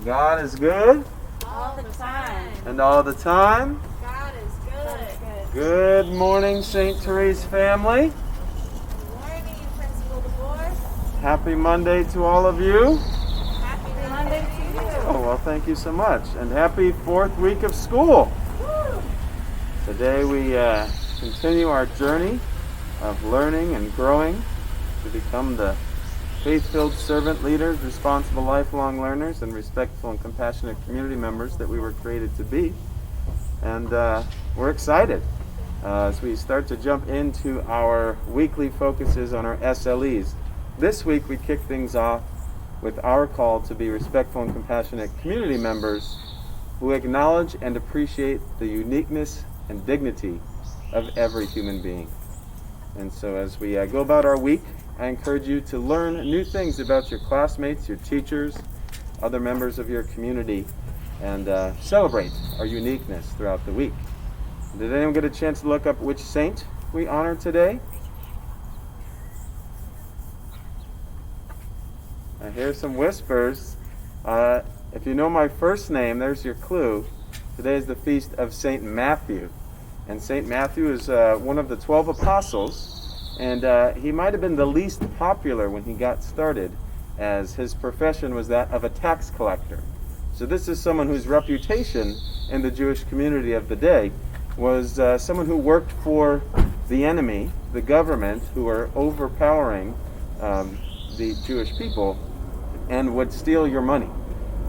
God is good. All the time. And all the time. God is good. Good morning, St. Therese family. Good morning, Principal DeBoer. Happy Monday to all of you. Happy Monday to you. Oh, well, thank you so much. And happy 4th week of school. Woo. Today we continue our journey of learning and growing to become the faith-filled servant leaders, responsible lifelong learners, and respectful and compassionate community members that we were created to be. And we're excited as we start to jump into our weekly focuses on our SLEs. This week we kick things off with our call to be respectful and compassionate community members who acknowledge and appreciate the uniqueness and dignity of every human being. And so as we go about our week, I encourage you to learn new things about your classmates, your teachers, other members of your community, and celebrate our uniqueness throughout the week. Did anyone get a chance to look up which saint we honor today? I hear some whispers. If you know my first name, there's your clue. Today is the feast of St. Matthew. And St. Matthew is one of the 12 apostles. And he might have been the least popular when he got started, as his profession was that of a tax collector. So this is someone whose reputation in the Jewish community of the day was someone who worked for the enemy, the government, who were overpowering the Jewish people and would steal your money.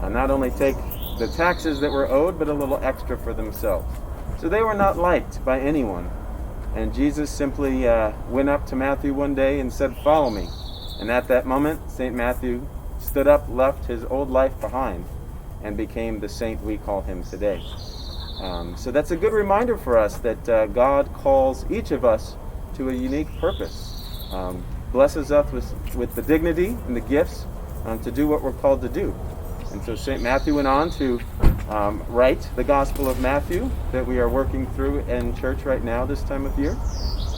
Not only take the taxes that were owed, but a little extra for themselves. So they were not liked by anyone. And Jesus simply went up to Matthew one day and said, "Follow me." And at that moment, St. Matthew stood up, left his old life behind, and became the saint we call him today. So that's a good reminder for us that God calls each of us to a unique purpose. Blesses us with the dignity and the gifts to do what we're called to do. And so St. Matthew went on to write the Gospel of Matthew that we are working through in church right now this time of year.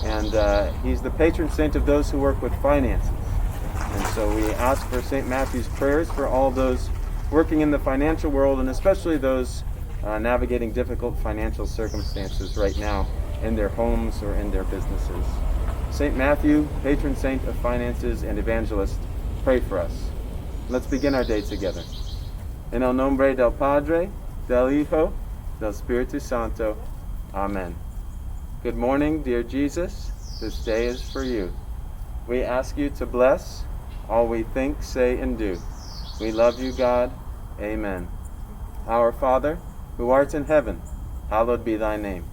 And he's the patron saint of those who work with finances. And so we ask for St. Matthew's prayers for all those working in the financial world, and especially those navigating difficult financial circumstances right now in their homes or in their businesses. St. Matthew, patron saint of finances and evangelist, pray for us. Let's begin our day together. En el nombre del Padre, del Hijo, del Espíritu Santo. Amen. Good morning, dear Jesus. This day is for you. We ask you to bless all we think, say, and do. We love you, God. Amen. Our Father, who art in heaven, hallowed be thy name.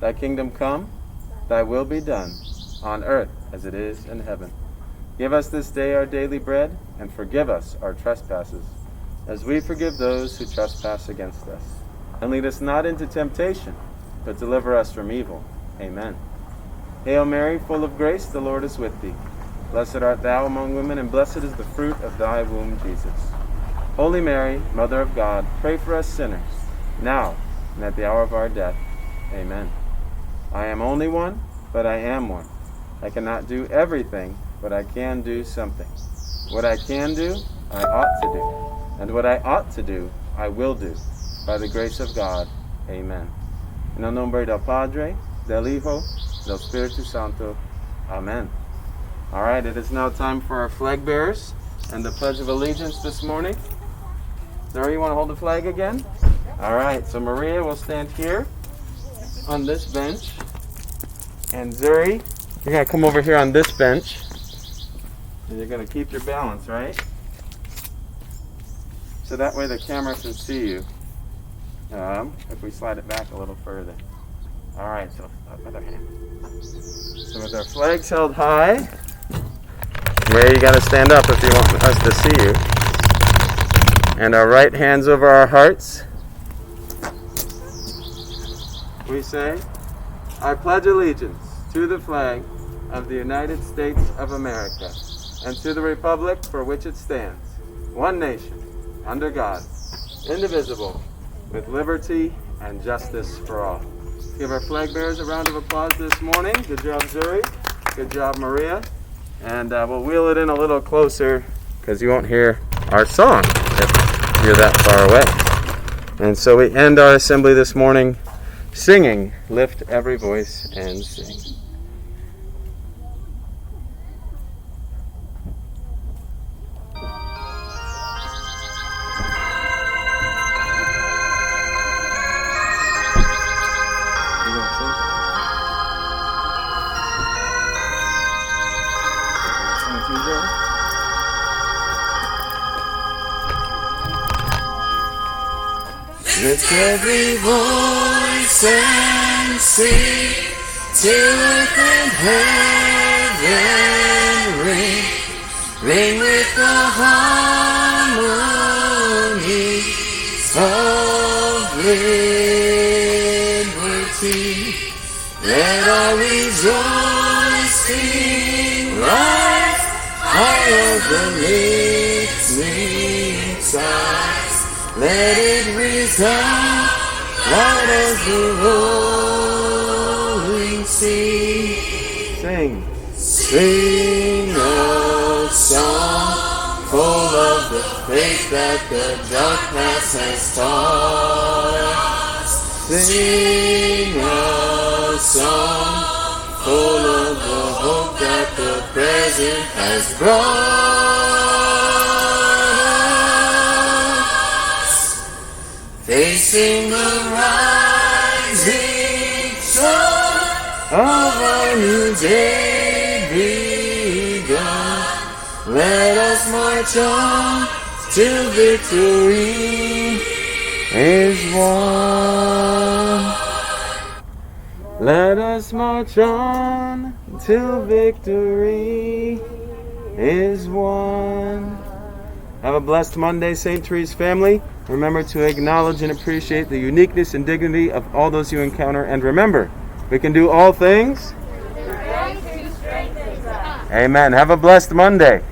Thy kingdom come, thy will be done, on earth as it is in heaven. Give us this day our daily bread, and forgive us our trespasses, as we forgive those who trespass against us. And lead us not into temptation, but deliver us from evil. Amen. Hail Mary, full of grace, the Lord is with thee. Blessed art thou among women, and blessed is the fruit of thy womb, Jesus. Holy Mary, Mother of God, pray for us sinners, now and at the hour of our death. Amen. I am only one, but I am one. I cannot do everything, but I can do something. What I can do, I ought to do. And what I ought to do, I will do, by the grace of God. Amen. En el nombre del Padre, del Hijo, del Espíritu Santo. Amen. All right, it is now time for our flag bearers and the Pledge of Allegiance this morning. Zuri, you want to hold the flag again? All right, so Maria will stand here on this bench. And Zuri, you're going to come over here on this bench. And you're going to keep your balance, right? So that way the camera can see you. If we slide it back a little further. All right, so other hand. So with our flags held high, Mary, you got to stand up if you want us to see you. And our right hands over our hearts. We say, I pledge allegiance to the flag of the United States of America and to the republic for which it stands, one nation, under God, indivisible, with liberty and justice for all. Give our flag bearers a round of applause this morning. Good job, Zuri. Good job, Maria. And we'll wheel it in a little closer because you won't hear our song if you're that far away. And so we end our assembly this morning singing, Lift Every Voice and Sing. Lift every voice and sing till earth and heaven ring, ring with the harmony of liberty. Let our rejoicing rise high of the listening skies. Let it resound loud as the rolling sea. Sing. Sing a song full of the faith that the dark past has taught us. Sing a song full of the hope that the present has brought. Facing the rising sun of our new day begun, let us march on till victory Is won. Let us march on till victory is won. Have a blessed Monday, St. Therese family. Remember to acknowledge and appreciate the uniqueness and dignity of all those you encounter. And remember, we can do all things. Grace who strengthens us. Amen. Have a blessed Monday.